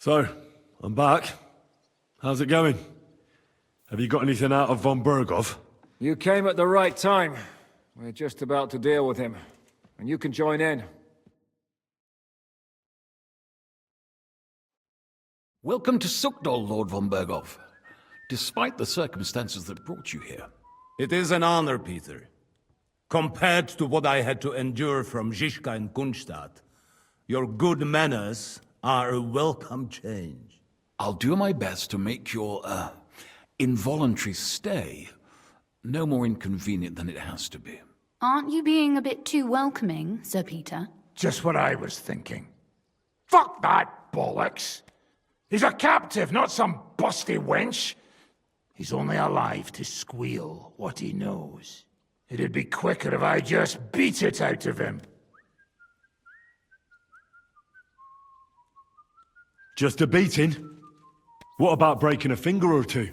So, I'm back. How's it going? Have you got anything out of von Bergov? You came at the right time. We're just about to deal with him. And you can join in. Welcome to Suchodol, Lord von Bergov. Despite the circumstances that brought you here. It is an honor, Peter. Compared to what I had to endure from Žижka and Kunstadt, your good manners are a welcome change. I'll do my best to make your, involuntary stay no more inconvenient than it has to be. Aren't you being a bit too welcoming, Sir Peter? Just what I was thinking. Fuck that bollocks! He's a captive, not some busty wench. He's only alive to squeal what he knows. It'd be quicker if I just beat it out of him. Just a beating? What about breaking a finger or two?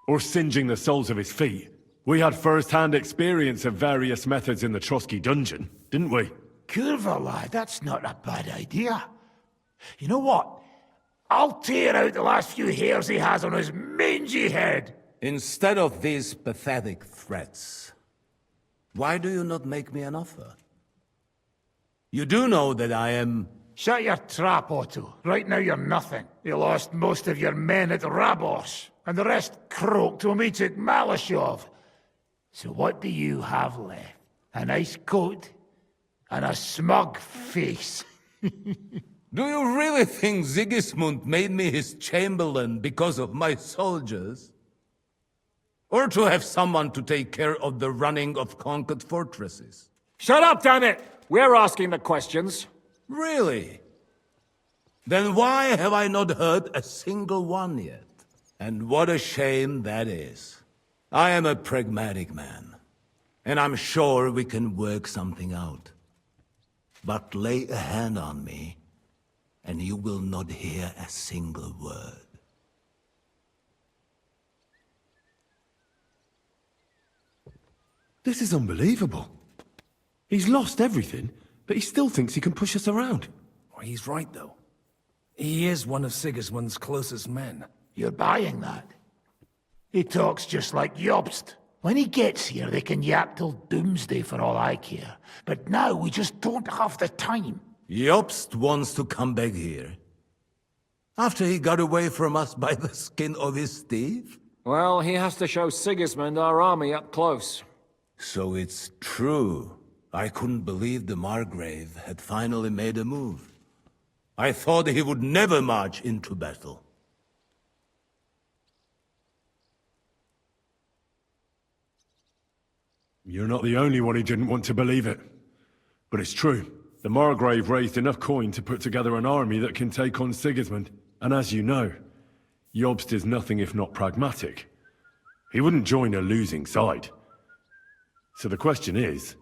Or singeing the soles of his feet? We had first-hand experience of various methods in the Trotsky dungeon, didn't we? Curva, lad, that's not a bad idea. You know what? I'll tear out the last few hairs he has on his mangy head. Instead of these pathetic threats, why do you not make me an offer? You do know that I am... Shut your trap, Otto. Right now you're nothing. You lost most of your men at Rabos, and the rest croaked when we took Malashov. So what do you have left? A nice coat and a smug face. Do you really think Sigismund made me his chamberlain because of my soldiers? Or to have someone to take care of the running of conquered fortresses? Shut up, damn it! We're asking the questions. Really? Then why have I not heard a single one yet? And what a shame that is. I am a pragmatic man, and I'm sure we can work something out. But lay a hand on me, and you will not hear a single word. This is unbelievable. He's lost everything, but he still thinks he can push us around. Well, he's right, though. He is one of Sigismund's closest men. You're buying that? He talks just like Jobst. When he gets here, they can yap till doomsday for all I care. But now we just don't have the time. Jobst wants to come back here. After he got away from us by the skin of his teeth? Well, he has to show Sigismund our army up close. So it's true. I couldn't believe the Margrave had finally made a move. I thought he would never march into battle. You're not the only one who didn't want to believe it. But it's true. The Margrave raised enough coin to put together an army that can take on Sigismund. And as you know, Jobst is nothing if not pragmatic. He wouldn't join a losing side. So the question is,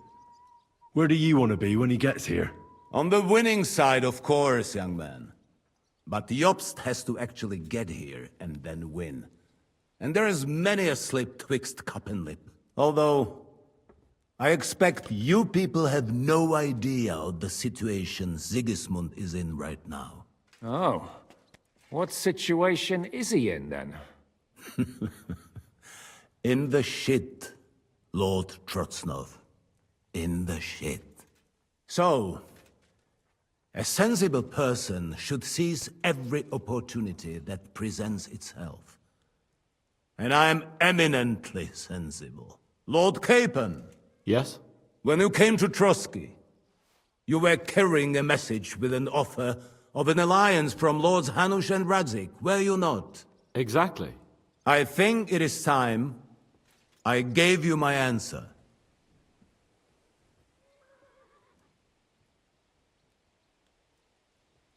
where do you want to be when he gets here? On the winning side, of course, young man. But Jobst has to actually get here and then win. And there is many a slip twixt cup and lip. Although, I expect you people have no idea of the situation Sigismund is in right now. Oh. What situation is he in, then? In the shit, Lord Trotsnov. In the shit. So, a sensible person should seize every opportunity that presents itself. And I am eminently sensible. Lord Capon. Yes? When you came to Trotsky, you were carrying a message with an offer of an alliance from Lords Hanush and Radzik, were you not? Exactly. I think it is time I gave you my answer.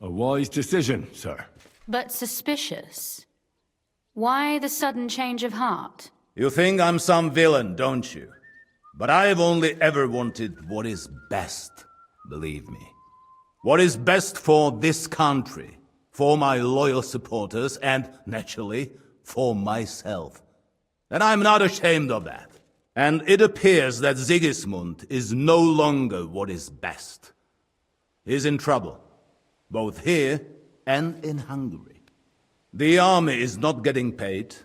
A wise decision, sir. But suspicious. Why the sudden change of heart? You think I'm some villain, don't you? But I've only ever wanted what is best, believe me. What is best for this country, for my loyal supporters, and, naturally, for myself. And I'm not ashamed of that. And it appears that Sigismund is no longer what is best. He's in trouble, both here and in Hungary. The army is not getting paid,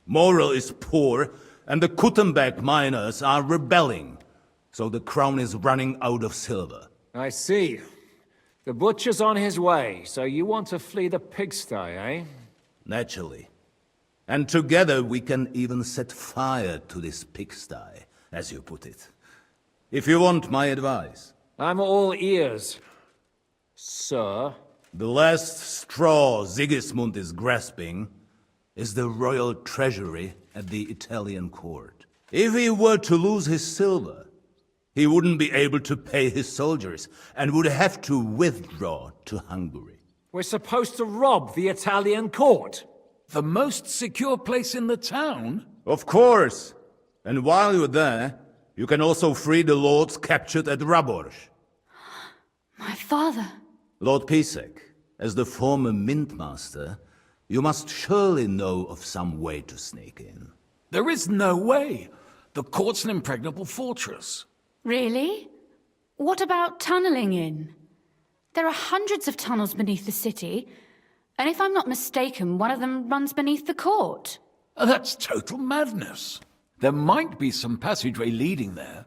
morale is poor, and the Kuttenberg miners are rebelling, so the crown is running out of silver. I see. The butcher's on his way, so you want to flee the pigsty, eh? Naturally. And together we can even set fire to this pigsty, as you put it. If you want my advice. I'm all ears, sir. The last straw Sigismund is grasping is the royal treasury at the Italian court. If he were to lose his silver, he wouldn't be able to pay his soldiers and would have to withdraw to Hungary. We're supposed to rob the Italian court. The most secure place in the town? Of course. And while you're there, you can also free the lords captured at Raborz. My father. Lord Pisek, as the former mintmaster, you must surely know of some way to sneak in. There is no way. The court's an impregnable fortress. Really? What about tunneling in? There are hundreds of tunnels beneath the city, and if I'm not mistaken, one of them runs beneath the court. That's total madness. There might be some passageway leading there,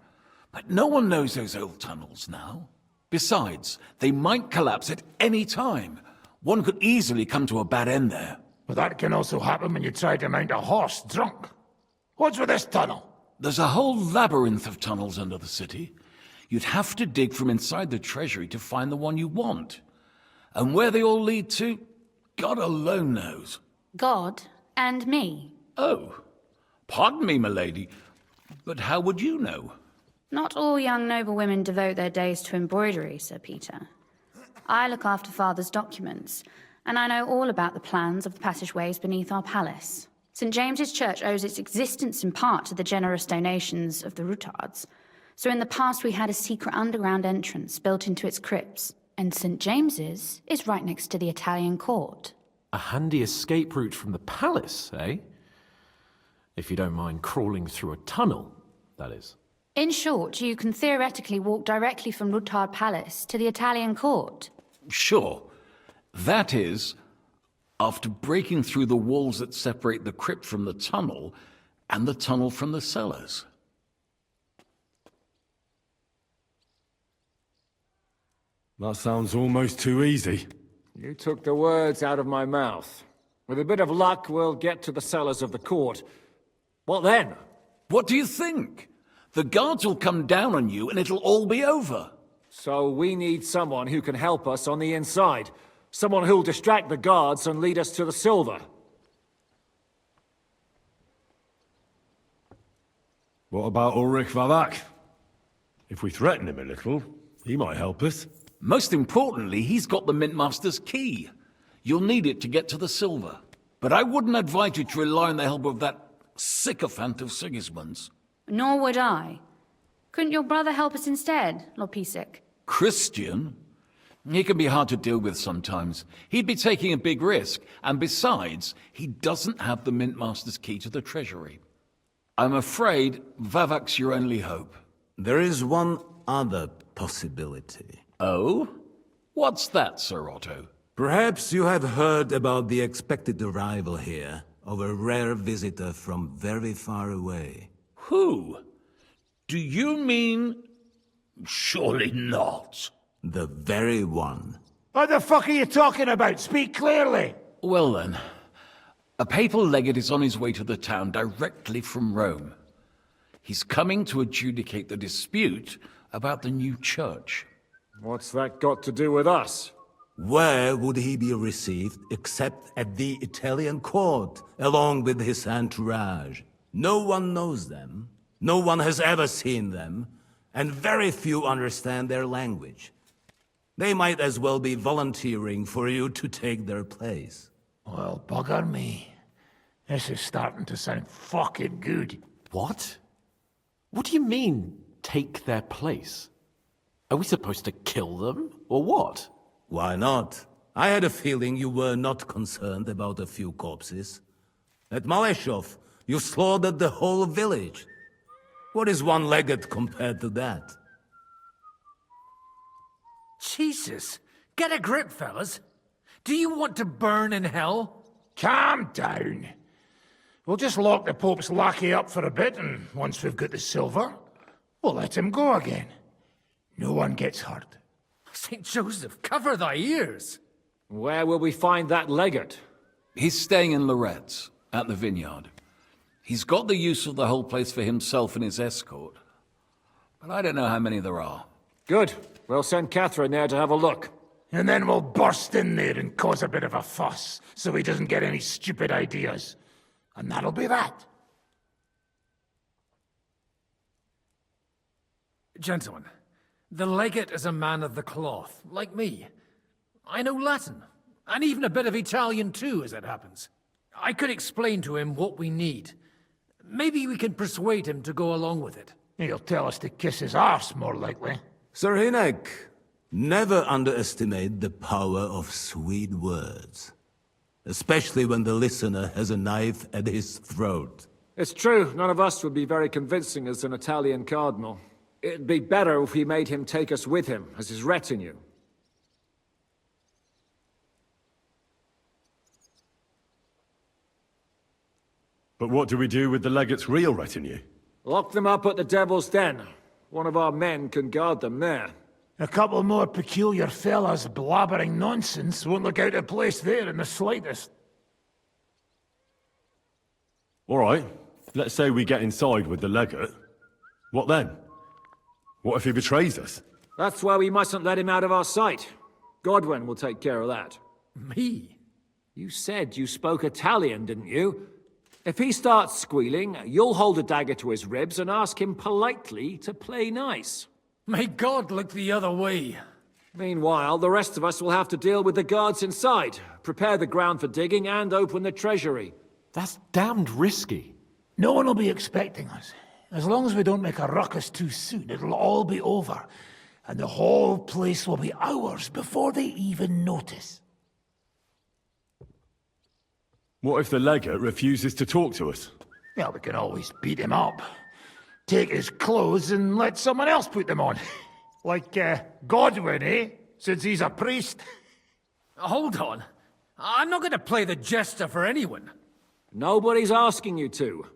but no one knows those old tunnels now. Besides, they might collapse at any time. One could easily come to a bad end there. But that can also happen when you try to mount a horse drunk. What's with this tunnel? There's a whole labyrinth of tunnels under the city. You'd have to dig from inside the treasury to find the one you want. And where they all lead to, God alone knows. God and me. Oh, pardon me, milady, but how would you know? Not all young noblewomen devote their days to embroidery, Sir Peter. I look after Father's documents, and I know all about the plans of the passageways beneath our palace. St. James's Church owes its existence in part to the generous donations of the Rutards. So in the past we had a secret underground entrance built into its crypts, and St. James's is right next to the Italian court. A handy escape route from the palace, eh? If you don't mind crawling through a tunnel, that is. In short, you can theoretically walk directly from Rutard Palace to the Italian court. Sure. That is, after breaking through the walls that separate the crypt from the tunnel, and the tunnel from the cellars. That sounds almost too easy. You took the words out of my mouth. With a bit of luck, we'll get to the cellars of the court. What then? What do you think? The guards will come down on you and it'll all be over. So we need someone who can help us on the inside. Someone who'll distract the guards and lead us to the silver. What about Ulrich Vavak? If we threaten him a little, he might help us. Most importantly, he's got the Mintmaster's key. You'll need it to get to the silver. But I wouldn't advise you to rely on the help of that sycophant of Sigismund's. Nor would I. Couldn't your brother help us instead, Lord Pisek? Christian? He can be hard to deal with sometimes. He'd be taking a big risk, and besides, he doesn't have the Mintmaster's key to the treasury. I'm afraid Vavak's your only hope. There is one other possibility. Oh? What's that, Sir Otto? Perhaps you have heard about the expected arrival here of a rare visitor from very far away. Who? Do you mean... Surely not. The very one. What the fuck are you talking about? Speak clearly! Well then, a papal legate is on his way to the town directly from Rome. He's coming to adjudicate the dispute about the new church. What's that got to do with us? Where would he be received except at the Italian court, along with his entourage? No one knows them, no one has ever seen them, and very few understand their language. They might as well be volunteering for you to take their place. Well, bugger me. This is starting to sound fucking good. What? What do you mean, take their place? Are we supposed to kill them, or what? Why not? I had a feeling you were not concerned about a few corpses. At Maleshov, you slaughtered the whole village. What is one legate compared to that? Jesus, get a grip, fellas. Do you want to burn in hell? Calm down. We'll just lock the Pope's lackey up for a bit, and once we've got the silver, we'll let him go again. No one gets hurt. St. Joseph, cover thy ears. Where will we find that legate? He's staying in Loretz, at the vineyard. He's got the use of the whole place for himself and his escort. But I don't know how many there are. Good. We'll send Catherine there to have a look. And then we'll burst in there and cause a bit of a fuss, so he doesn't get any stupid ideas. And that'll be that. Gentlemen, the legate is a man of the cloth, like me. I know Latin, and even a bit of Italian too, as it happens. I could explain to him what we need. Maybe we can persuade him to go along with it. He'll tell us to kiss his arse, more likely. Sir Hinek, never underestimate the power of sweet words. Especially when the listener has a knife at his throat. It's true, none of us would be very convincing as an Italian cardinal. It'd be better if we made him take us with him, as his retinue. But what do we do with the legate's real retinue? Lock them up at the Devil's Den. One of our men can guard them there. A couple more peculiar fellas blabbering nonsense won't look out of place there in the slightest. All right, let's say we get inside with the legate. What then? What if he betrays us? That's why we mustn't let him out of our sight. Godwin will take care of that. Me? You said you spoke Italian, didn't you? If he starts squealing, you'll hold a dagger to his ribs and ask him politely to play nice. May God look the other way. Meanwhile, the rest of us will have to deal with the guards inside, prepare the ground for digging, and open the treasury. That's damned risky. No one will be expecting us. As long as we don't make a ruckus too soon, it'll all be over. And the whole place will be ours before they even notice. What if the legate refuses to talk to us? Well, we can always beat him up. Take his clothes and let someone else put them on. Like, Godwin, eh? Since he's a priest. Hold on. I'm not going to play the jester for anyone. Nobody's asking you to.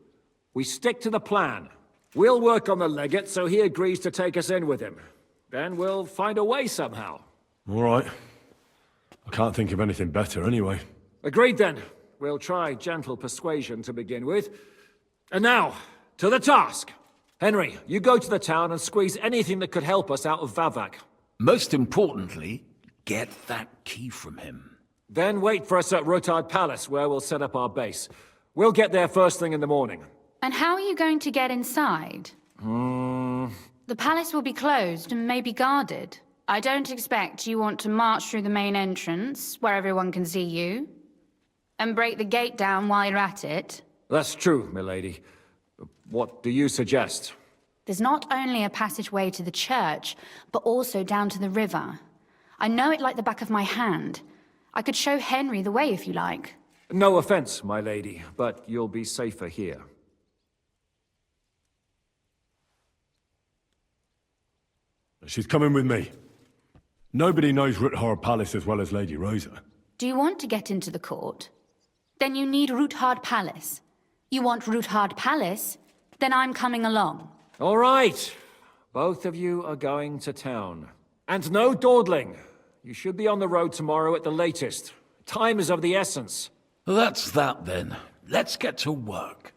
We stick to the plan. We'll work on the legate so he agrees to take us in with him. Then we'll find a way somehow. All right. I can't think of anything better anyway. Agreed then. We'll try gentle persuasion to begin with. And now, to the task. Henry, you go to the town and squeeze anything that could help us out of Vavak. Most importantly, get that key from him. Then wait for us at Rutard Palace, where we'll set up our base. We'll get there first thing in the morning. And how are you going to get inside? The palace will be closed and may be guarded. I don't expect you want to march through the main entrance, where everyone can see you, and break the gate down while you're at it. That's true, milady. What do you suggest? There's not only a passageway to the church, but also down to the river. I know it like the back of my hand. I could show Henry the way if you like. No offense, my lady, but you'll be safer here. She's coming with me. Nobody knows Rutard Palace as well as Lady Rosa. Do you want to get into the court? Then you need Rutard Palace. You want Rutard Palace? Then I'm coming along. All right. Both of you are going to town. And no dawdling. You should be on the road tomorrow at the latest. Time is of the essence. That's that then. Let's get to work.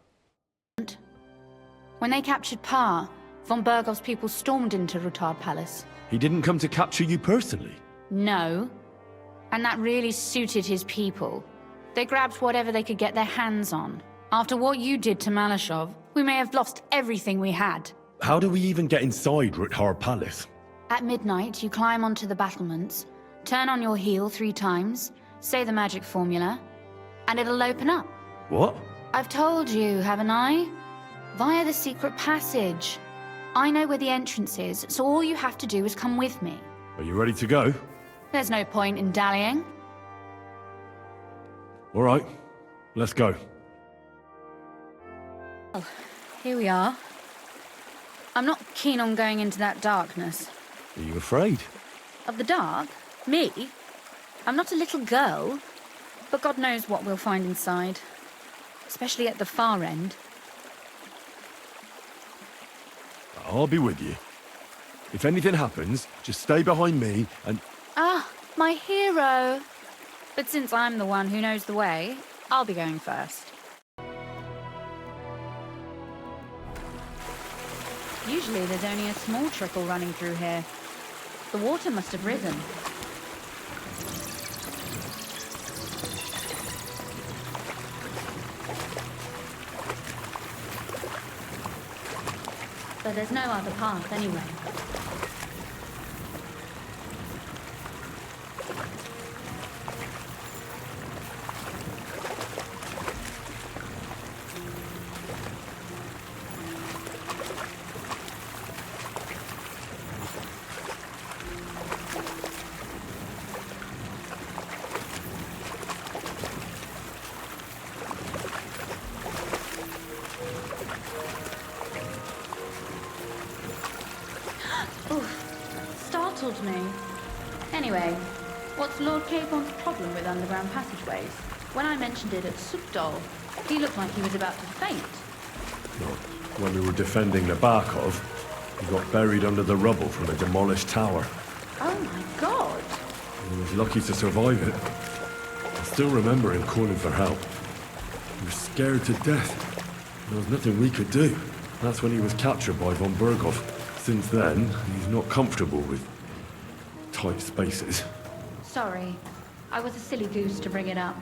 When they captured Pa, von Bergov's people stormed into Rutard Palace. He didn't come to capture you personally? No. And that really suited his people. They grabbed whatever they could get their hands on. After what you did to Malashov, we may have lost everything we had. How do we even get inside Rutard Palace? At midnight, you climb onto the battlements, turn on your heel 3 times, say the magic formula, and it'll open up. What? I've told you, haven't I? Via the secret passage. I know where the entrance is, so all you have to do is come with me. Are you ready to go? There's no point in dallying. All right, let's go. Oh, here we are. I'm not keen on going into that darkness. Are you afraid? Of the dark? Me? I'm not a little girl, but God knows what we'll find inside. Especially at the far end. I'll be with you. If anything happens, just stay behind me and... Ah, my hero. But since I'm the one who knows the way, I'll be going first. Usually there's only a small trickle running through here. The water must have risen. But there's no other path anyway. Startled me. Anyway, what's Lord Capon's problem with underground passageways? When I mentioned it at Suchodol, he looked like he was about to faint. Well, when we were defending the Barkov, he got buried under the rubble from a demolished tower. Oh my god! He was lucky to survive it. I still remember him calling for help. He was scared to death. There was nothing we could do. That's when he was captured by von Berghoff. Since then, he's not comfortable with tight spaces. Sorry. I was a silly goose to bring it up.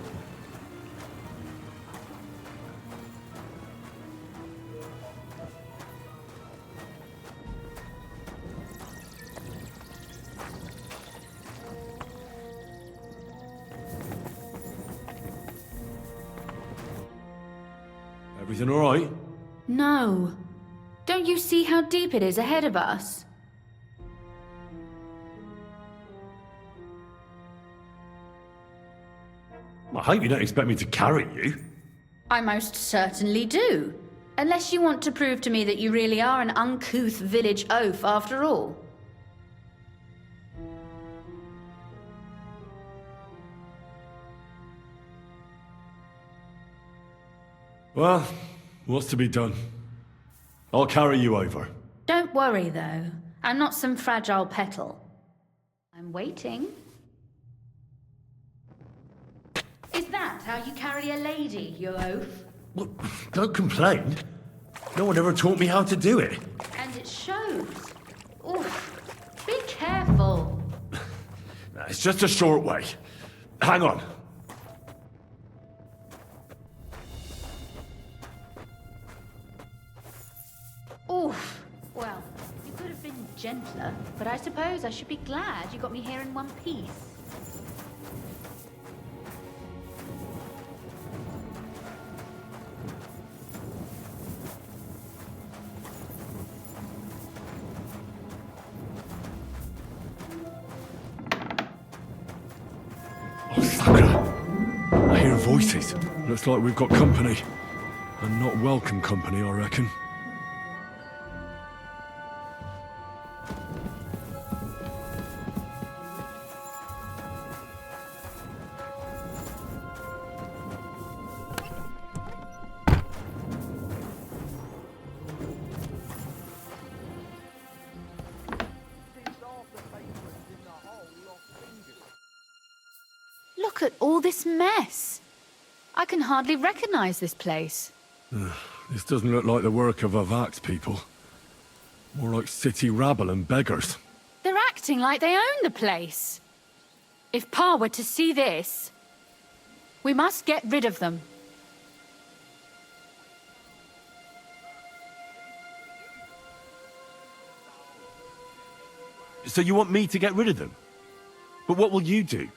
Everything all right? No. Don't you see how deep it is ahead of us? I hope you don't expect me to carry you. I most certainly do. Unless you want to prove to me that you really are an uncouth village oaf after all. Well, what's to be done? I'll carry you over. Don't worry, though. I'm not some fragile petal. I'm waiting. Is that how you carry a lady, you oaf? Well, don't complain. No one ever taught me how to do it. And it shows. Oof. Be careful. It's just a short way. Hang on. Oof. Well, you could have been gentler, but I suppose I should be glad you got me here in one piece. Oh, Sakura. I hear voices. Looks like we've got company. And not welcome company, I reckon. Look at all this mess. I can hardly recognize this place. This doesn't look like the work of Vavak's people. More like city rabble and beggars. They're acting like they own the place. If Pa were to see this, we must get rid of them. So you want me to get rid of them? But what will you do?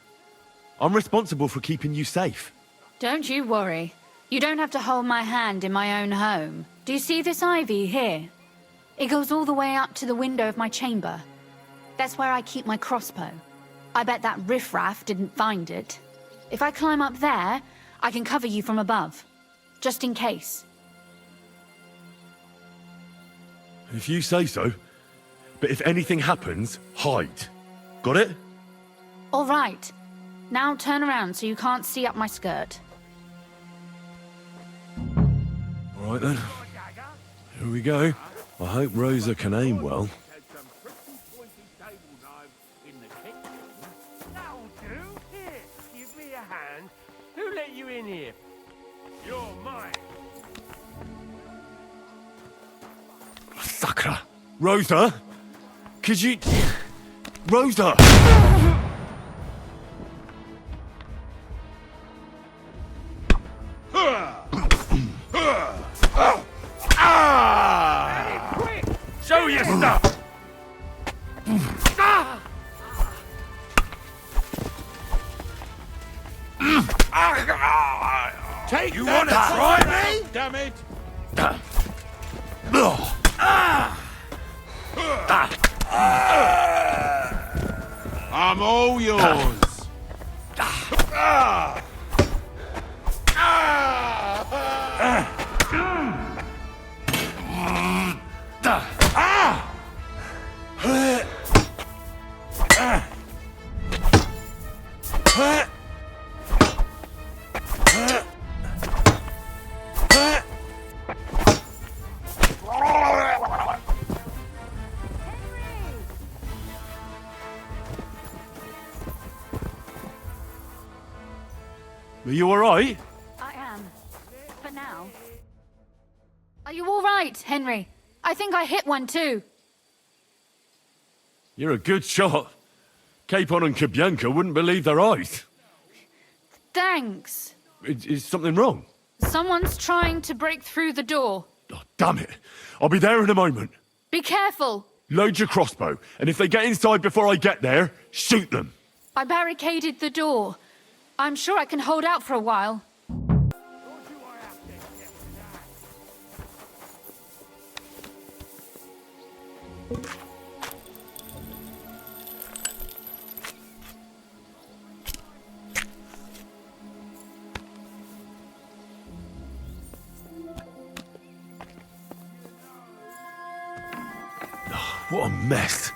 I'm responsible for keeping you safe. Don't you worry. You don't have to hold my hand in my own home. Do you see this ivy here? It goes all the way up to the window of my chamber. That's where I keep my crossbow. I bet that riffraff didn't find it. If I climb up there, I can cover you from above. Just in case. If you say so. But if anything happens, hide. Got it? All right. Now turn around so you can't see up my skirt. All right then. Here we go. I hope Rosa can aim well. That'll do. Here, give me a hand. Who let you in here? You're mine. Sucker. Rosa? Could you... Rosa! Show your stuff! Take you want to try me? Damn it! I'm all yours. Are you all right? I am. For now. Are you all right, Henry? I think I hit one too. You're a good shot. Capon and Kabianka wouldn't believe their eyes. Thanks. Is something wrong? Someone's trying to break through the door. Oh, damn it. I'll be there in a moment. Be careful. Load your crossbow, and if they get inside before I get there, shoot them. I barricaded the door. I'm sure I can hold out for a while. What a mess.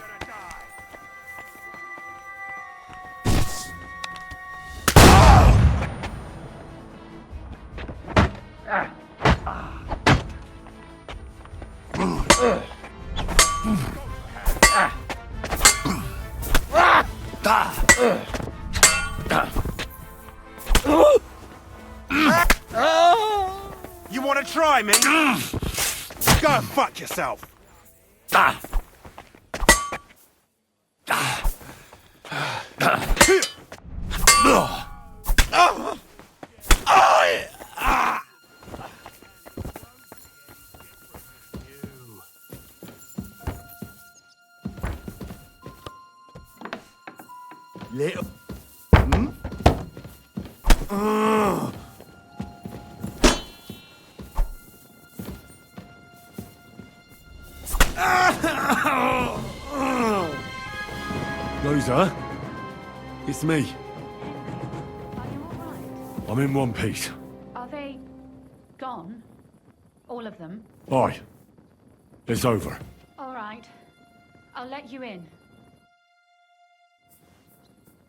You want to try me? Go and fuck yourself. Little. Rosa? It's me. Are you all right? I'm in one piece. Are they gone? All of them? Aye. It's over. All right. I'll let you in.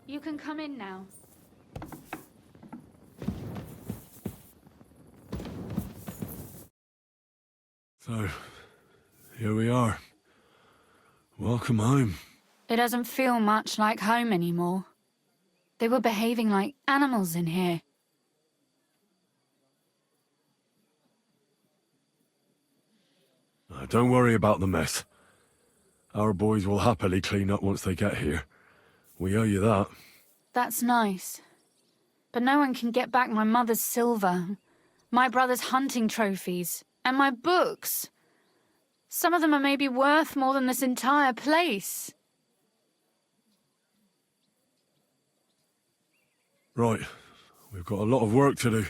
You can come in now. So, here we are. Welcome home. It doesn't feel much like home anymore. They were behaving like animals in here. Don't worry about the mess. Our boys will happily clean up once they get here. We owe you that. That's nice. But no one can get back my mother's silver, my brother's hunting trophies, and my books. Some of them are maybe worth more than this entire place. Right. We've got a lot of work to do.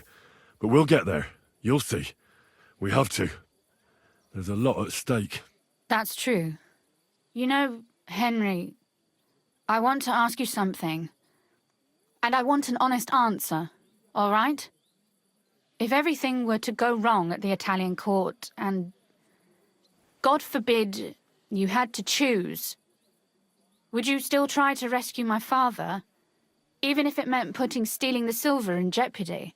But we'll get there. You'll see. We have to. There's a lot at stake. That's true. You know, Henry, I want to ask you something. And I want an honest answer, all right? If everything were to go wrong at the Italian court and, God forbid, you had to choose, would you still try to rescue my father? Even if it meant putting stealing the silver in jeopardy.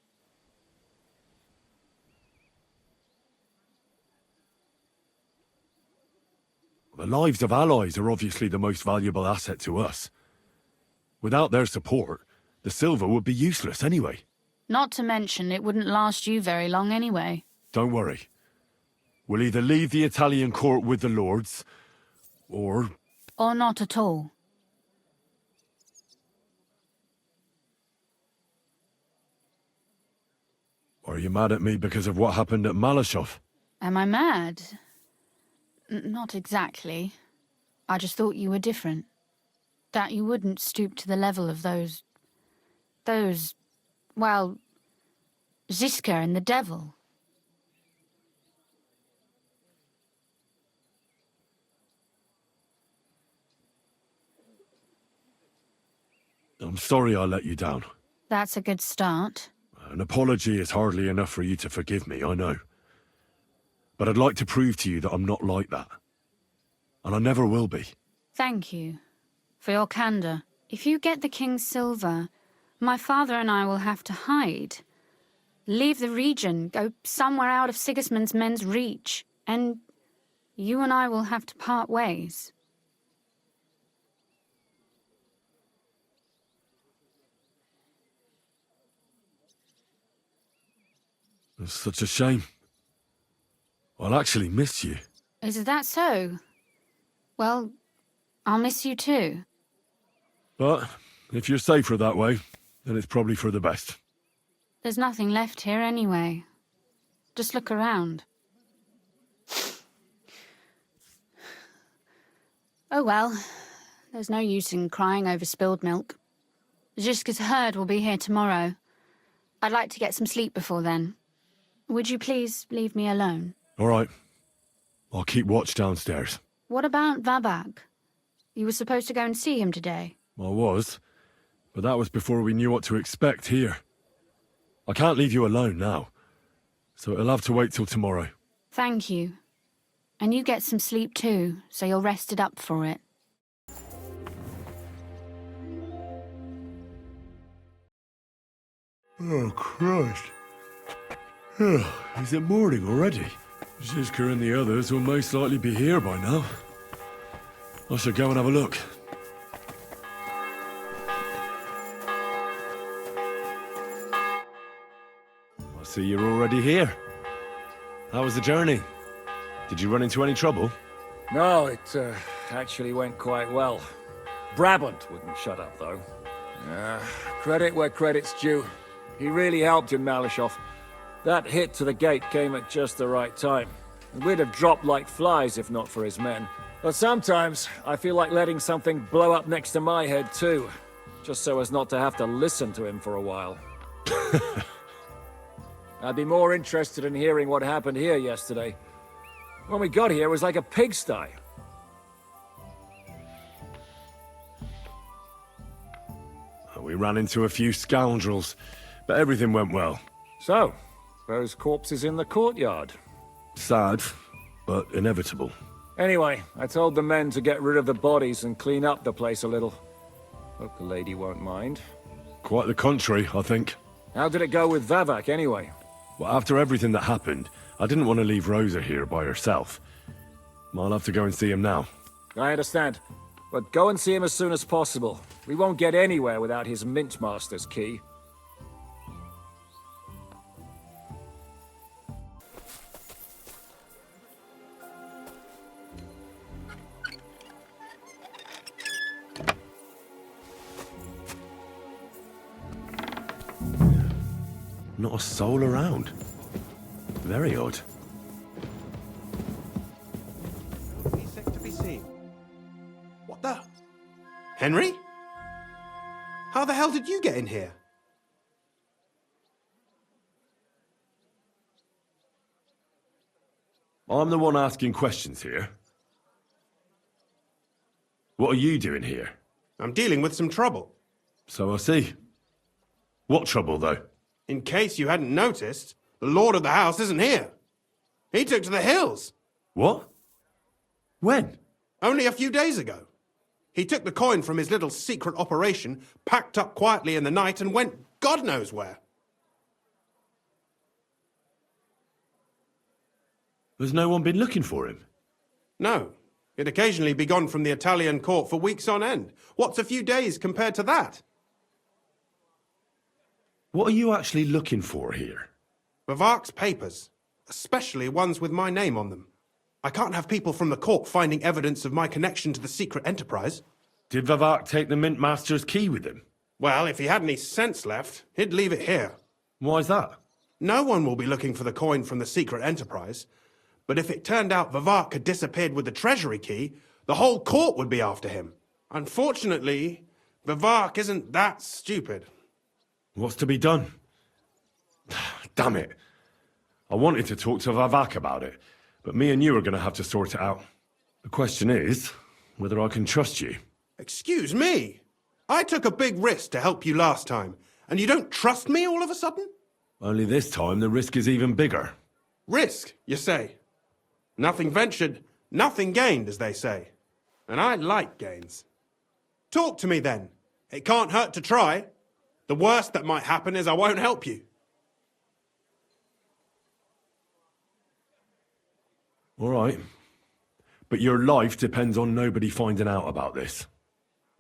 The lives of allies are obviously the most valuable asset to us. Without their support, the silver would be useless anyway. Not to mention, it wouldn't last you very long anyway. Don't worry. We'll either leave the Italian court with the lords, or... Or not at all. Are you mad at me because of what happened at Malashov? Am I mad? Not exactly. I just thought you were different. That you wouldn't stoop to the level of those, well, Zizka and the devil. I'm sorry I let you down. That's a good start. An apology is hardly enough for you to forgive me, I know. But I'd like to prove to you that I'm not like that. And I never will be. Thank you for your candor. If you get the king's silver, my father and I will have to hide. Leave the region, go somewhere out of Sigismund's men's reach, and you and I will have to part ways. It's such a shame. I'll actually miss you. Is that so? Well, I'll miss you too. But if you're safer that way, then it's probably for the best. There's nothing left here anyway. Just look around. Oh well, there's no use in crying over spilled milk. Zizka's herd will be here tomorrow. I'd like to get some sleep before then. Would you please leave me alone? All right. I'll keep watch downstairs. What about Vavak? You were supposed to go and see him today. I was, but that was before we knew what to expect here. I can't leave you alone now, so it'll have to wait till tomorrow. Thank you. And you get some sleep too, so you're rested up for it. Oh, Christ. Is it morning already? Zizka and the others will most likely be here by now. I should go and have a look. I see you're already here. How was the journey? Did you run into any trouble? No, it actually went quite well. Brabant wouldn't shut up, though. Credit where credit's due. He really helped in Malashov. That hit to the gate came at just the right time. We'd have dropped like flies if not for his men. But sometimes, I feel like letting something blow up next to my head too. Just so as not to have to listen to him for a while. I'd be more interested in hearing what happened here yesterday. When we got here, it was like a pigsty. We ran into a few scoundrels, but everything went well. So, those corpses in the courtyard. Sad, but inevitable. Anyway, I told the men to get rid of the bodies and clean up the place a little. Hope the lady won't mind. Quite the contrary, I think. How did it go with Vavak, anyway? Well, after everything that happened, I didn't want to leave Rosa here by herself. I'll have to go and see him now. I understand. But go and see him as soon as possible. We won't get anywhere without his Mint Master's key. Not a soul around. Very odd. To be seen. What the? Henry? How the hell did you get in here? I'm the one asking questions here. What are you doing here? I'm dealing with some trouble. So I see. What trouble, though? In case you hadn't noticed, the lord of the house isn't here. He took to the hills. What? When? Only a few days ago. He took the coin from his little secret operation, packed up quietly in the night, and went God knows where. Has no one been looking for him? No. He'd occasionally be gone from the Italian court for weeks on end. What's a few days compared to that? What are you actually looking for here? Vavak's papers, especially ones with my name on them. I can't have people from the court finding evidence of my connection to the secret enterprise. Did Vavak take the Mint Master's key with him? Well, if he had any sense left, he'd leave it here. Why's that? No one will be looking for the coin from the secret enterprise. But if it turned out Vavak had disappeared with the treasury key, the whole court would be after him. Unfortunately, Vavak isn't that stupid. What's to be done? Damn it. I wanted to talk to Vavak about it, but me and you are going to have to sort it out. The question is whether I can trust you. Excuse me? I took a big risk to help you last time, and you don't trust me all of a sudden? Only this time the risk is even bigger. Risk, you say? Nothing ventured, nothing gained, as they say. And I like gains. Talk to me then. It can't hurt to try. The worst that might happen is I won't help you. All right. But your life depends on nobody finding out about this.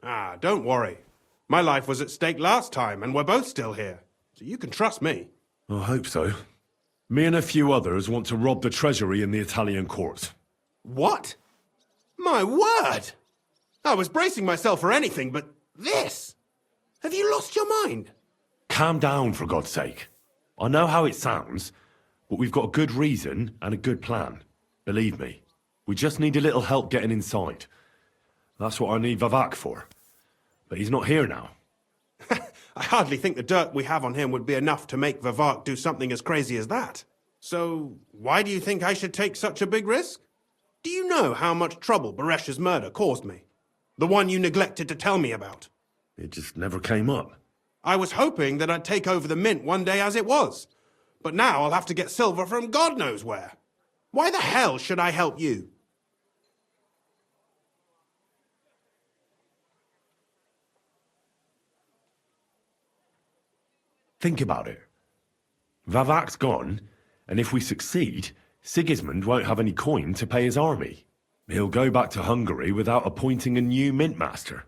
Ah, don't worry. My life was at stake last time, and we're both still here. So you can trust me. I hope so. Me and a few others want to rob the treasury in the Italian court. What? My word! I was bracing myself for anything but this. Have you lost your mind? Calm down, for God's sake. I know how it sounds, but we've got a good reason and a good plan. Believe me. We just need a little help getting inside. That's what I need Vavak for. But he's not here now. I hardly think the dirt we have on him would be enough to make Vavak do something as crazy as that. So, why do you think I should take such a big risk? Do you know how much trouble Baresh's murder caused me? The one you neglected to tell me about. It just never came up. I was hoping that I'd take over the mint one day as it was. But now I'll have to get silver from God knows where. Why the hell should I help you? Think about it. Vavak's gone, and if we succeed, Sigismund won't have any coin to pay his army. He'll go back to Hungary without appointing a new mint master.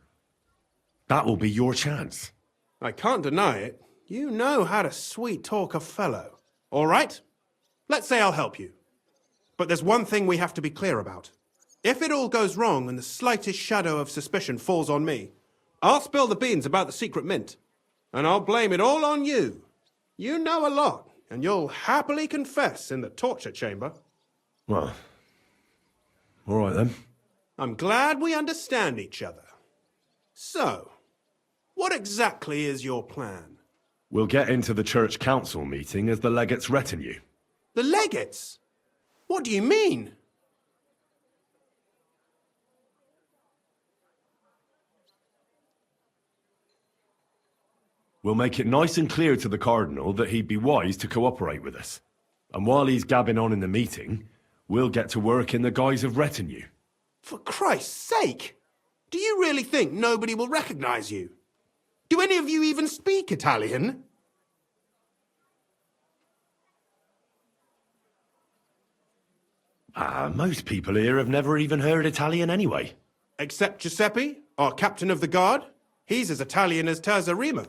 That will be your chance. I can't deny it. You know how to sweet-talk a fellow. All right? Let's say I'll help you. But there's one thing we have to be clear about. If it all goes wrong and the slightest shadow of suspicion falls on me, I'll spill the beans about the secret mint. And I'll blame it all on you. You know a lot, and you'll happily confess in the torture chamber. Well, all right then. I'm glad we understand each other. So, what exactly is your plan? We'll get into the church council meeting as the legate's retinue. The legates? What do you mean? We'll make it nice and clear to the Cardinal that he'd be wise to cooperate with us. And while he's gabbing on in the meeting, we'll get to work in the guise of retinue. For Christ's sake! Do you really think nobody will recognize you? Do any of you even speak Italian? Most people here have never even heard Italian anyway. Except Giuseppe, our captain of the guard. He's as Italian as Terza Rima.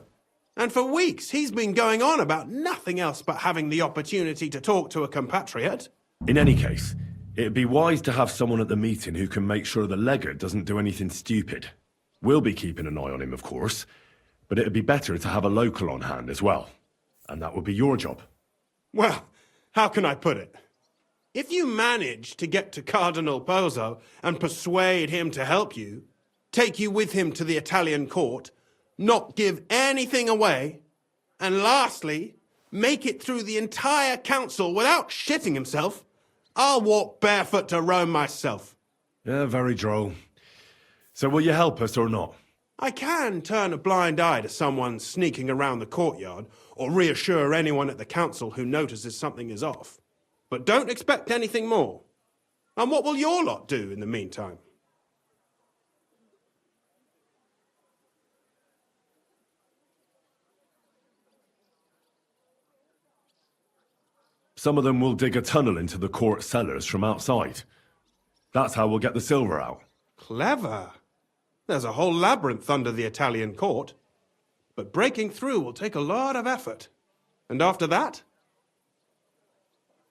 And for weeks, he's been going on about nothing else but having the opportunity to talk to a compatriot. In any case, it'd be wise to have someone at the meeting who can make sure the legate doesn't do anything stupid. We'll be keeping an eye on him, of course, but it'd be better to have a local on hand as well. And that would be your job. Well, how can I put it? If you manage to get to Cardinal Pozzo and persuade him to help you, take you with him to the Italian court, not give anything away, and lastly, make it through the entire council without shitting himself, I'll walk barefoot to Rome myself. Yeah, very droll. So will you help us or not? I can turn a blind eye to someone sneaking around the courtyard, or reassure anyone at the council who notices something is off. But don't expect anything more. And what will your lot do in the meantime? Some of them will dig a tunnel into the court cellars from outside. That's how we'll get the silver out. Clever. There's a whole labyrinth under the Italian court. But breaking through will take a lot of effort. And after that?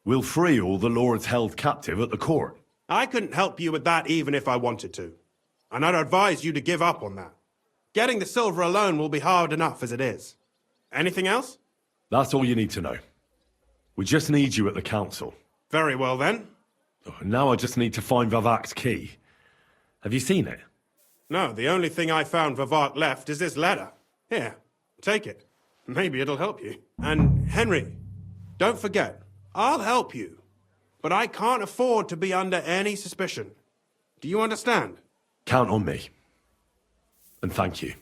We'll free all the lords held captive at the court. I couldn't help you with that even if I wanted to. And I'd advise you to give up on that. Getting the silver alone will be hard enough as it is. Anything else? That's all you need to know. We just need you at the council. Very well then. Now I just need to find Vavak's key. Have you seen it? No, the only thing I found Vavak left is this letter. Here, take it. Maybe it'll help you. And Henry, don't forget, I'll help you. But I can't afford to be under any suspicion. Do you understand? Count on me. And thank you.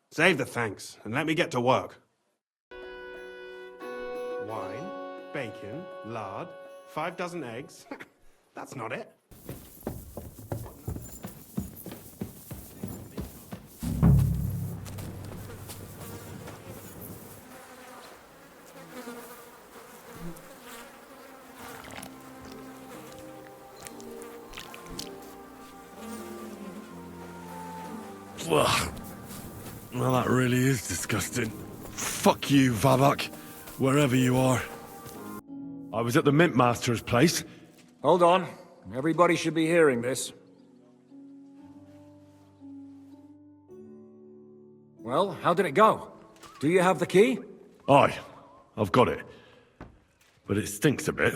Save the thanks, and let me get to work. Wine, bacon, lard, 5 dozen eggs. That's not it. Ugh. Well, that really is disgusting. Fuck you, Vavak, wherever you are. I was at the Mint Master's place. Hold on. Everybody should be hearing this. Well, how did it go? Do you have the key? Aye, I've got it. But it stinks a bit.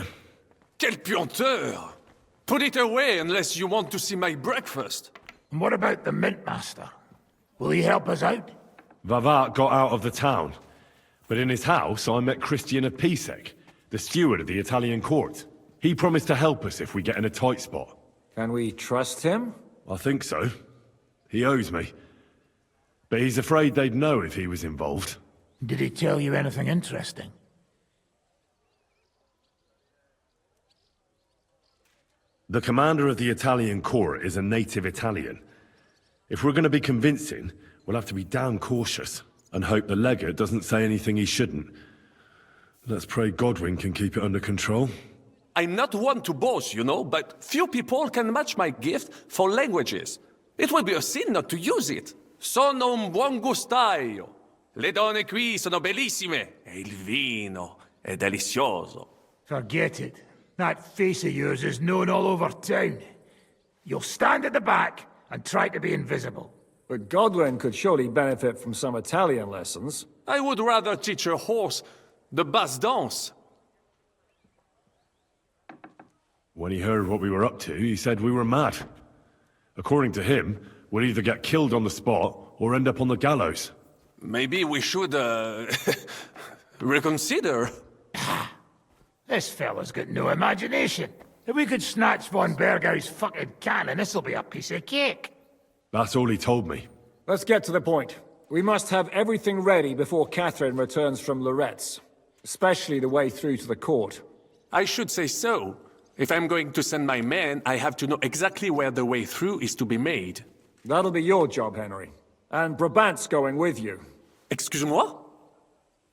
Quel puanteur! Put it away unless you want to see my breakfast. And what about the Mint Master? Will he help us out? Vavak got out of the town. But in his house, I met Christian of Pisek, the steward of the Italian court. He promised to help us if we get in a tight spot. Can we trust him? I think so. He owes me. But he's afraid they'd know if he was involved. Did he tell you anything interesting? The commander of the Italian court is a native Italian. If we're going to be convincing, we'll have to be damn cautious and hope the legate doesn't say anything he shouldn't. Let's pray Godwin can keep it under control. I'm not one to boast, you know, but few people can match my gift for languages. It would be a sin not to use it. Sono un buon gustaio. Le donne qui sono bellissime. E il vino è delizioso. Forget it. That face of yours is known all over town. You'll stand at the back and try to be invisible. But Godwin could surely benefit from some Italian lessons. I would rather teach a horse the basse danse. When he heard what we were up to, he said we were mad. According to him, we'll either get killed on the spot or end up on the gallows. Maybe we should, reconsider. This fella's got no imagination. If we could snatch von Bergau's fucking cannon, this'll be a piece of cake. That's all he told me. Let's get to the point. We must have everything ready before Catherine returns from Loretz. Especially the way through to the court. I should say so. If I'm going to send my men, I have to know exactly where the way through is to be made. That'll be your job, Henry. And Brabant's going with you. Excuse-moi?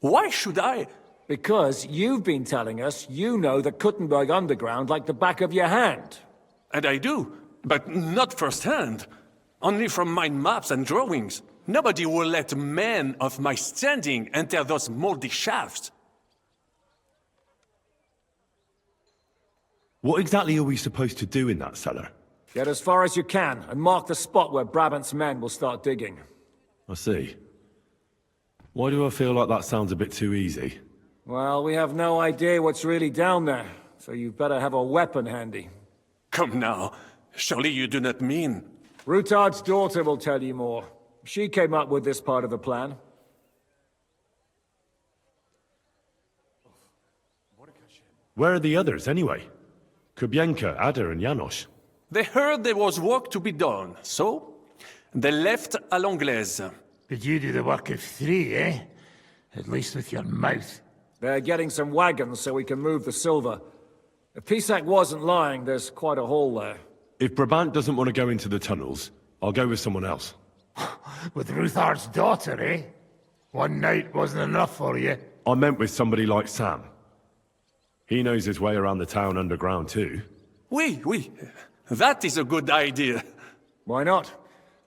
Why should I? Because you've been telling us you know the Kuttenberg underground like the back of your hand. And I do, but not firsthand. Only from mind maps and drawings. Nobody will let men of my standing enter those moldy shafts. What exactly are we supposed to do in that cellar? Get as far as you can, and mark the spot where Brabant's men will start digging. I see. Why do I feel like that sounds a bit too easy? Well, we have no idea what's really down there, so you'd better have a weapon handy. Come now, surely you do not mean... Rutard's daughter will tell you more. She came up with this part of the plan. Where are the others, anyway? Kubienka, Ada, and Janos. They heard there was work to be done, so they left à l'anglaise. Did you do the work of 3, eh? At least with your mouth. They're getting some wagons so we can move the silver. If Pisak wasn't lying, there's quite a hole there. If Brabant doesn't want to go into the tunnels, I'll go with someone else. With Rutard's daughter, eh? One night wasn't enough for you. I meant with somebody like Sam. He knows his way around the town underground too. Oui. That is a good idea. Why not?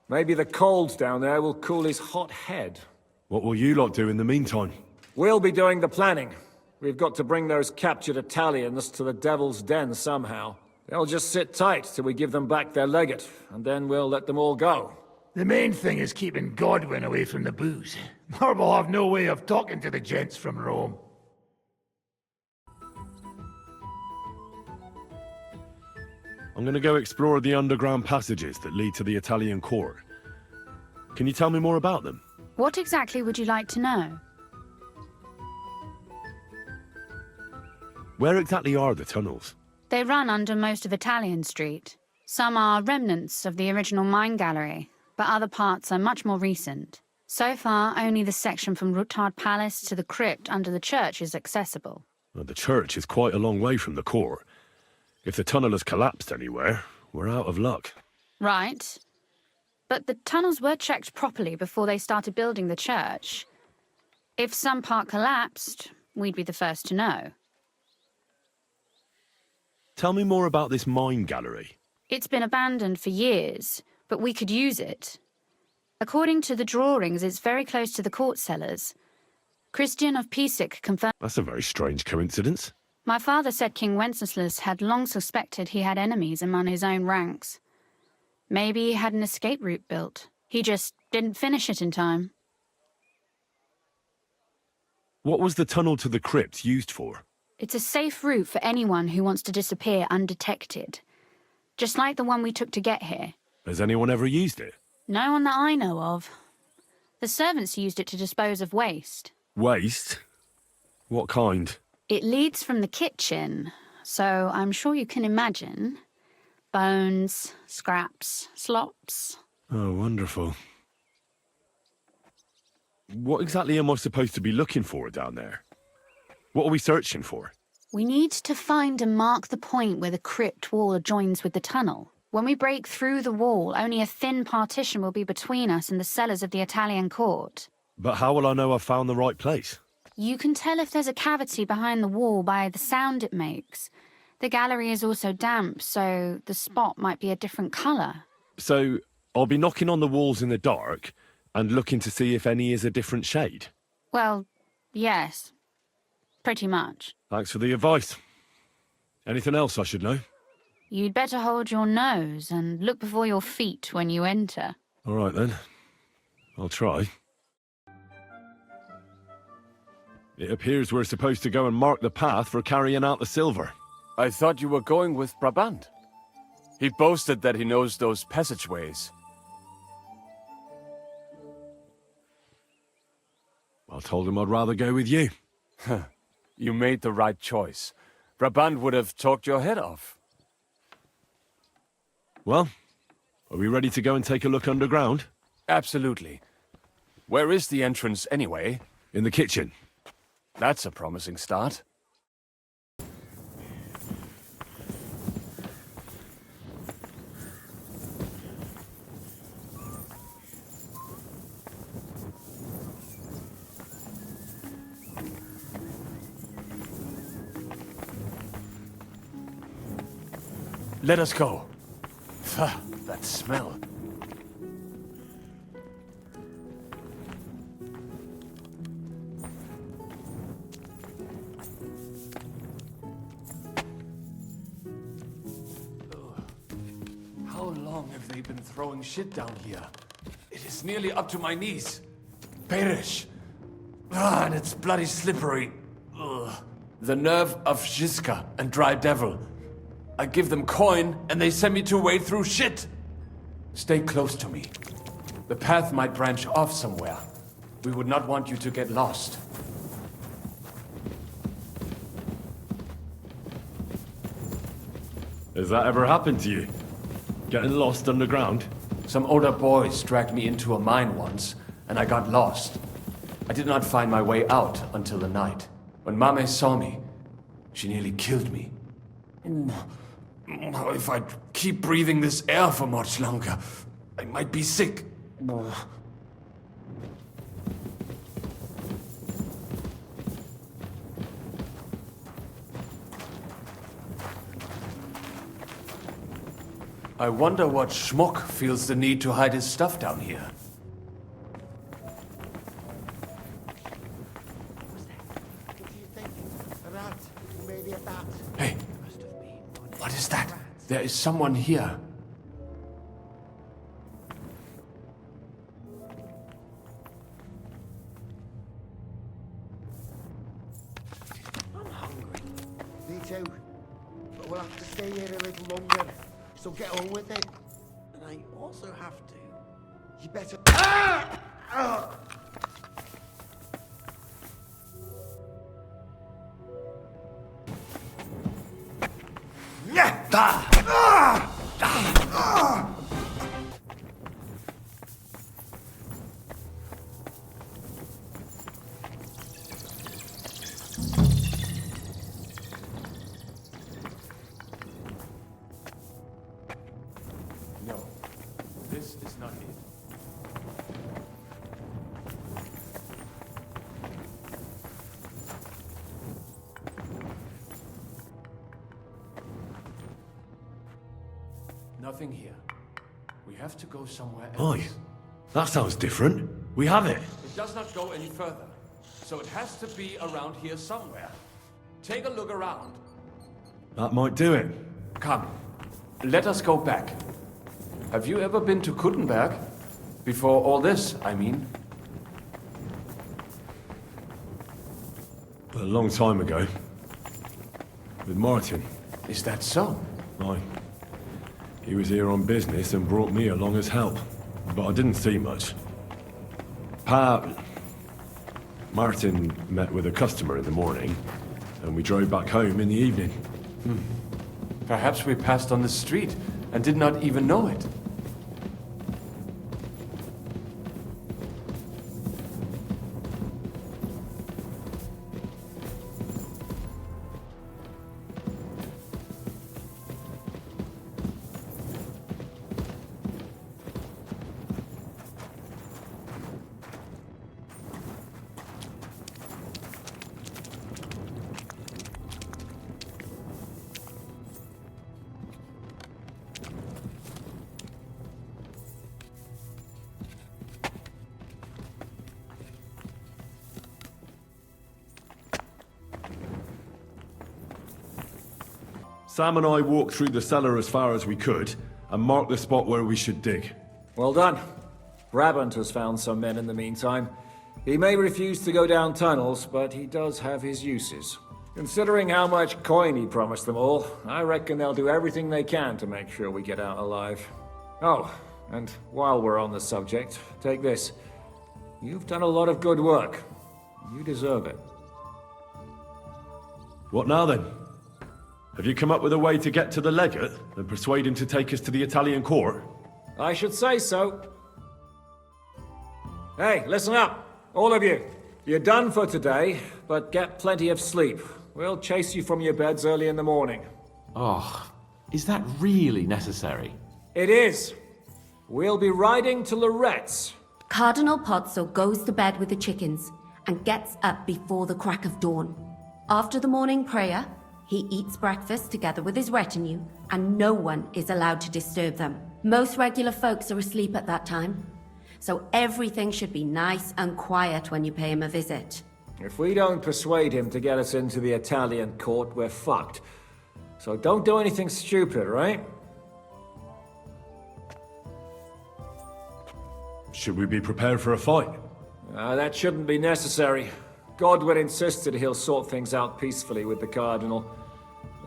Maybe the cold down there will cool his hot head. What will you lot do in the meantime? We'll be doing the planning. We've got to bring those captured Italians to the Devil's Den somehow. They'll just sit tight till we give them back their legate, and then we'll let them all go. The main thing is keeping Godwin away from the booze. Or we'll have no way of talking to the gents from Rome. I'm gonna go explore the underground passages that lead to the Italian court. Can you tell me more about them? What exactly would you like to know? Where exactly are the tunnels? They run under most of Italian Street. Some are remnants of the original mine gallery, but other parts are much more recent. So far, only the section from Rutard Palace to the crypt under the church is accessible. Well, the church is quite a long way from the court. If the tunnel has collapsed anywhere, we're out of luck. Right. But the tunnels were checked properly before they started building the church. If some part collapsed, we'd be the first to know. Tell me more about this mine gallery. It's been abandoned for years, but we could use it. According to the drawings, it's very close to the court cellars. Christian of Pisac confirmed... That's a very strange coincidence. My father said King Wenceslas had long suspected he had enemies among his own ranks. Maybe he had an escape route built. He just didn't finish it in time. What was the tunnel to the crypt used for? It's a safe route for anyone who wants to disappear undetected. Just like the one we took to get here. Has anyone ever used it? No one that I know of. The servants used it to dispose of waste. Waste? What kind? It leads from the kitchen, so I'm sure you can imagine. Bones, scraps, slops. Oh, wonderful. What exactly am I supposed to be looking for down there? What are we searching for? We need to find and mark the point where the crypt wall joins with the tunnel. When we break through the wall, only a thin partition will be between us and the cellars of the Italian court. But how will I know I've found the right place? You can tell if there's a cavity behind the wall by the sound it makes. The gallery is also damp, so the spot might be a different colour. So, I'll be knocking on the walls in the dark and looking to see if any is a different shade? Well, yes. Pretty much. Thanks for the advice. Anything else I should know? You'd better hold your nose and look before your feet when you enter. All right, then. I'll try. It appears we're supposed to go and mark the path for carrying out the silver. I thought you were going with Brabant. He boasted that he knows those passageways. I told him I'd rather go with you. You made the right choice. Brabant would have talked your head off. Well, are we ready to go and take a look underground? Absolutely. Where is the entrance anyway? In the kitchen. That's a promising start. Let us go. That smell. How long have they been throwing shit down here? It is nearly up to my knees. Perish. And it's bloody slippery. Ugh. The nerve of Zhyska and Dry Devil. I give them coin, and they send me to wade through shit. Stay close to me. The path might branch off somewhere. We would not want you to get lost. Has that ever happened to you? Getting lost underground? Some older boys dragged me into a mine once, and I got lost. I did not find my way out until the night. When Mame saw me, she nearly killed me. If I keep breathing this air for much longer, I might be sick. I wonder what schmuck feels the need to hide his stuff down here. Hey, what is that? There is someone here. I'm hungry. Me too. But we'll have to stay here a little longer. So get on with it. And I also have to. You better. Ah! Ah! No, this is not it. Nothing here. We have to go somewhere else. Oi, that sounds different. We have it. It does not go any further, so it has to be around here somewhere. Take a look around. That might do it. Come, let us go back. Have you ever been to Kuttenberg? Before all this, I mean. A long time ago. With Martin. Is that so? Aye. He was here on business and brought me along as help. But I didn't see much. Martin met with a customer in the morning, and we drove back home in the evening. Perhaps we passed on the street and did not even know it. Sam and I walked through the cellar as far as we could, and marked the spot where we should dig. Well done. Brabant has found some men in the meantime. He may refuse to go down tunnels, but he does have his uses. Considering how much coin he promised them all, I reckon they'll do everything they can to make sure we get out alive. Oh, and while we're on the subject, take this. You've done a lot of good work. You deserve it. What now then? Have you come up with a way to get to the legate and persuade him to take us to the Italian court? I should say so. Hey, listen up, all of you. You're done for today, but get plenty of sleep. We'll chase you from your beds early in the morning. Oh, is that really necessary? It is. We'll be riding to Loretz. Cardinal Pozzo goes to bed with the chickens and gets up before the crack of dawn. After the morning prayer, he eats breakfast together with his retinue, and no one is allowed to disturb them. Most regular folks are asleep at that time, so everything should be nice and quiet when you pay him a visit. If we don't persuade him to get us into the Italian court, we're fucked. So don't do anything stupid, right? Should we be prepared for a fight? That shouldn't be necessary. Godwin insisted he'll sort things out peacefully with the Cardinal.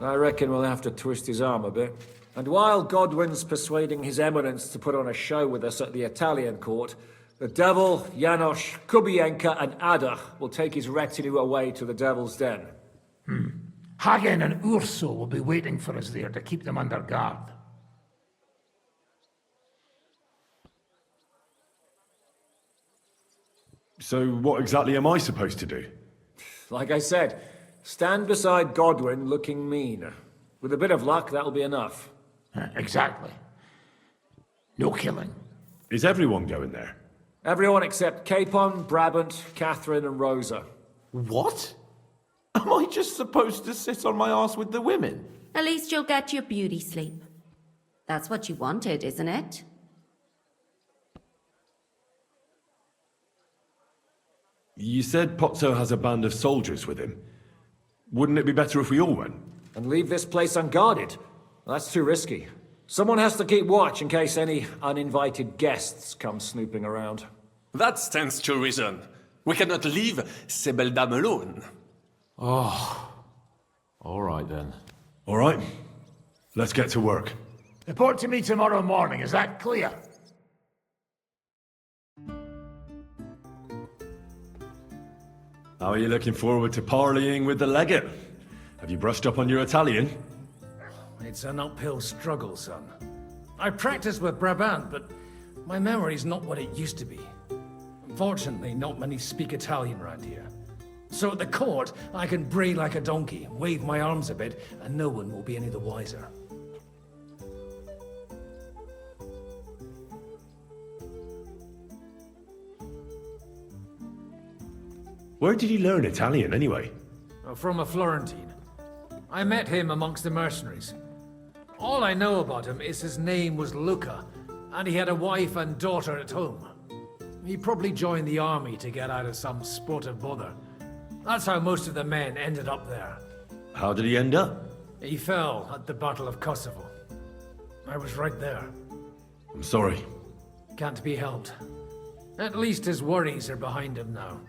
I reckon we'll have to twist his arm a bit. And while Godwin's persuading His Eminence to put on a show with us at the Italian court, the Devil, Janosch, Kubienka, and Ada will take his retinue away to the Devil's Den. Hagen and Urso will be waiting for us there to keep them under guard. So what exactly am I supposed to do? Like I said, stand beside Godwin looking mean. With a bit of luck, that'll be enough. Exactly. No killing. Is everyone going there? Everyone except Capon, Brabant, Catherine, and Rosa. What? Am I just supposed to sit on my ass with the women? At least you'll get your beauty sleep. That's what you wanted, isn't it? You said Pozzo has a band of soldiers with him. Wouldn't it be better if we all went? And leave this place unguarded? That's too risky. Someone has to keep watch in case any uninvited guests come snooping around. That stands to reason. We cannot leave ces belles dames alone. Oh. All right, then. All right. Let's get to work. Report to me tomorrow morning, is that clear? How are you looking forward to parleying with the legate? Have you brushed up on your Italian? It's an uphill struggle, son. I practiced with Brabant, but my memory's not what it used to be. Fortunately, not many speak Italian around here. So at the court, I can bray like a donkey, wave my arms a bit, and no one will be any the wiser. Where did you learn Italian, anyway? From a Florentine. I met him amongst the mercenaries. All I know about him is his name was Luca, and he had a wife and daughter at home. He probably joined the army to get out of some sportive bother. That's how most of the men ended up there. How did he end up? He fell at the Battle of Kosovo. I was right there. I'm sorry. Can't be helped. At least his worries are behind him now.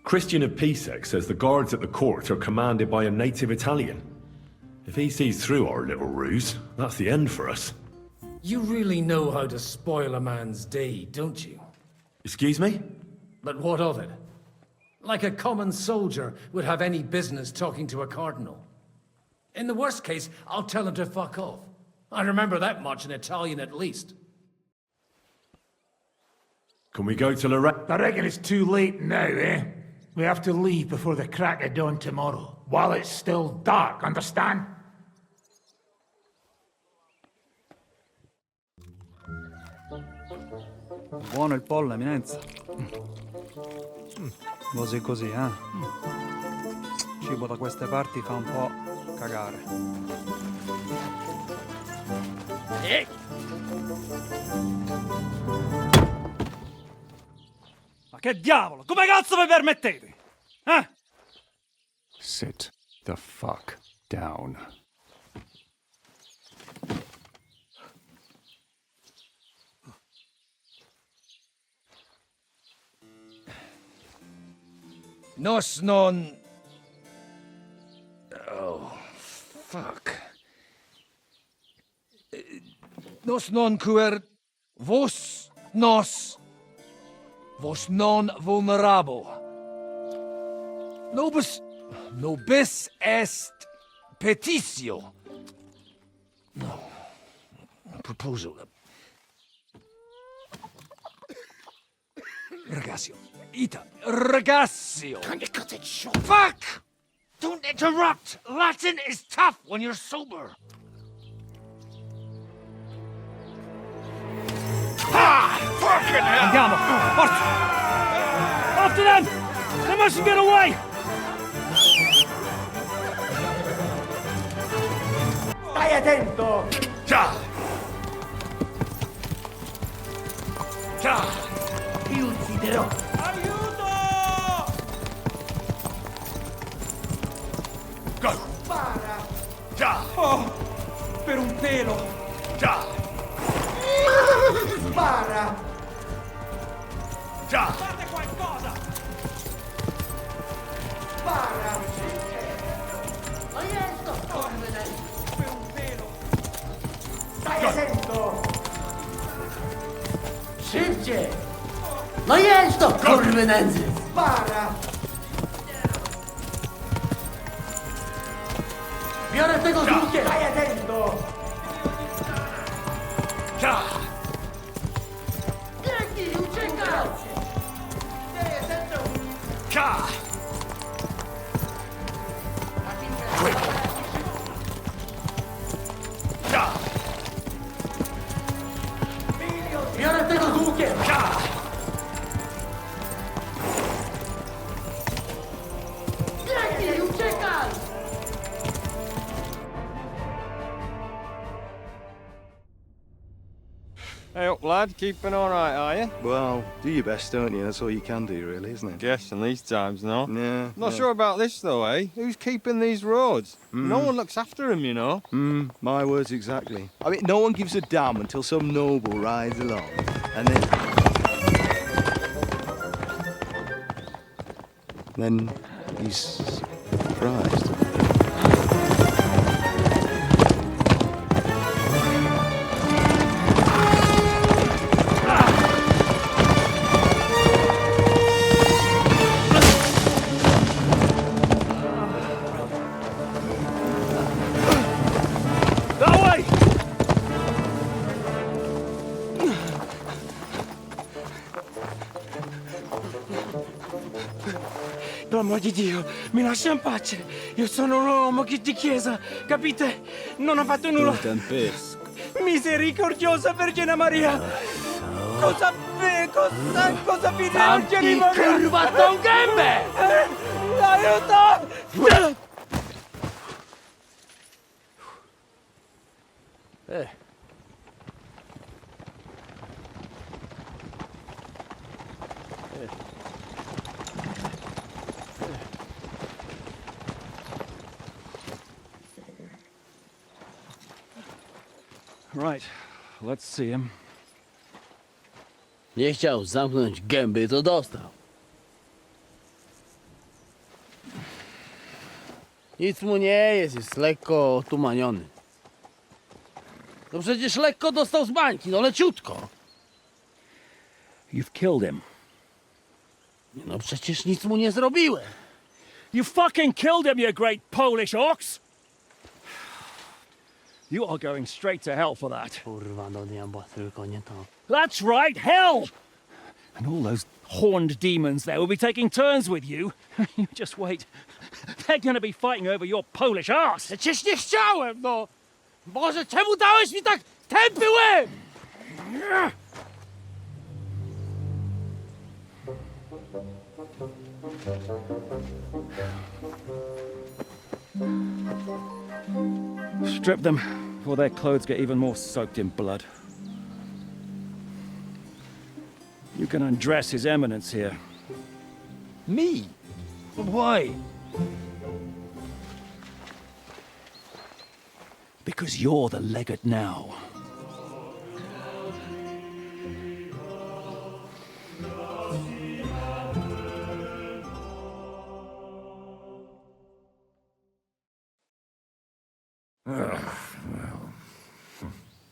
Christian of Pisek says the guards at the court are commanded by a native Italian. If he sees through our little ruse, that's the end for us. You really know how to spoil a man's day, don't you? Excuse me? But what of it? Like a common soldier would have any business talking to a cardinal. In the worst case, I'll tell him to fuck off. I remember that much in Italian at least. Can we go to Lorette? I reckon it's too late now, eh? We have to leave before the crack of dawn tomorrow, while it's still dark, understand? Buono il pollo, eminenza. Così così, eh? Cibo da queste parti fa un po' cagare. Ma che diavolo? Come cazzo vi permettete? Eh? Sit the fuck down. Nos non... Oh, fuck. Nos non cuer... Vos nos... Vos non vulnerabo. Nobis est petitio. No. Proposal. Ragazio. Ita. Ragazio. Kinda cut it short. Fuck! Don't interrupt! Latin is tough when you're sober. Ah! Fucking hell! Andiamo! Forza! After them! They mustn't get away! Stai attento! Già! Già! Ti ucciderò! Aiuto! Go! Spara! Già! Oh! Per un pelo! Già! Spara! Già! Fate qualcosa! Spara! Non riesco a correre! Per un pelo! Stai attento! Szybciej! No jest to, kurwy nędzy! Spara! Biorę tego z łukiem! Stai attento! Già! Biegnij, uciekaj! Stai attento! Già! Già! Biorę tego z łukiem! Già! Biegnij, uciekaj! Hey up, lad. Keeping all right, are you? Well, do your best, don't you? That's all you can do, really, isn't it? Guess in these times, no? Yeah. Not sure about this, though, eh? Who's keeping these roads? No Mm. one looks after them, you know. My words exactly. I mean, no one gives a damn until some noble rides along, and then he's surprised. Per amor di Dio, mi lascia in pace. Io sono un uomo di chiesa, capite? Non ho fatto nulla. Misericordiosa Vergine Maria! Cosa vi Vergine Maria? Kurva, un gębę! Aiuto! Right, let's see him. Nie chciał zamknąć gęby, to dostał. Nic mu nie jest lekko otumaniony. No przecież lekko dostał z bańki, no leciutko. You've killed him. No przecież nic mu nie zrobiłem. You fucking killed him, you great Polish ox! You are going straight to hell for that. Kurwa, do diabła, tylko nie to. That's right, hell! And all those horned demons there will be taking turns with you. You just wait. They're gonna be fighting over your Polish ass. Przecież nie chciałem, no! Boże, czemu dałeś mi tak tępy łeb? Strip them before their clothes get even more soaked in blood. You can undress His Eminence here. Me? But why? Because you're the legate now.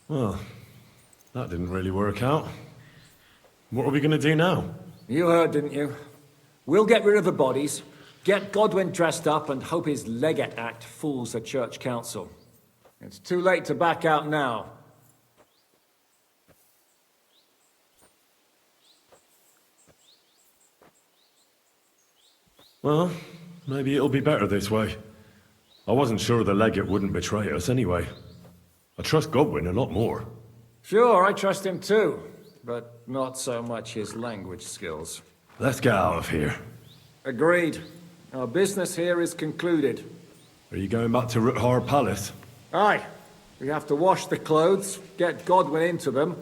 Well, that didn't really work out. What are we going to do now? You heard, didn't you? We'll get rid of the bodies, get Godwin dressed up, and hope his Legate Act fools the Church Council. It's too late to back out now. Well, maybe it'll be better this way. I wasn't sure the legate wouldn't betray us anyway. I trust Godwin a lot more. Sure, I trust him too, but not so much his language skills. Let's get out of here. Agreed. Our business here is concluded. Are you going back to Rutard Palace? Aye. We have to wash the clothes, get Godwin into them,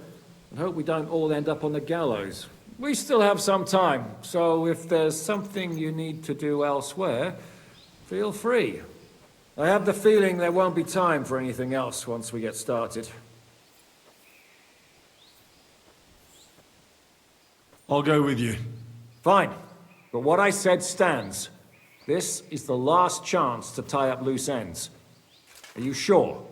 and hope we don't all end up on the gallows. We still have some time, so if there's something you need to do elsewhere, feel free. I have the feeling there won't be time for anything else once we get started. I'll go with you. Fine. But what I said stands. This is the last chance to tie up loose ends. Are you sure?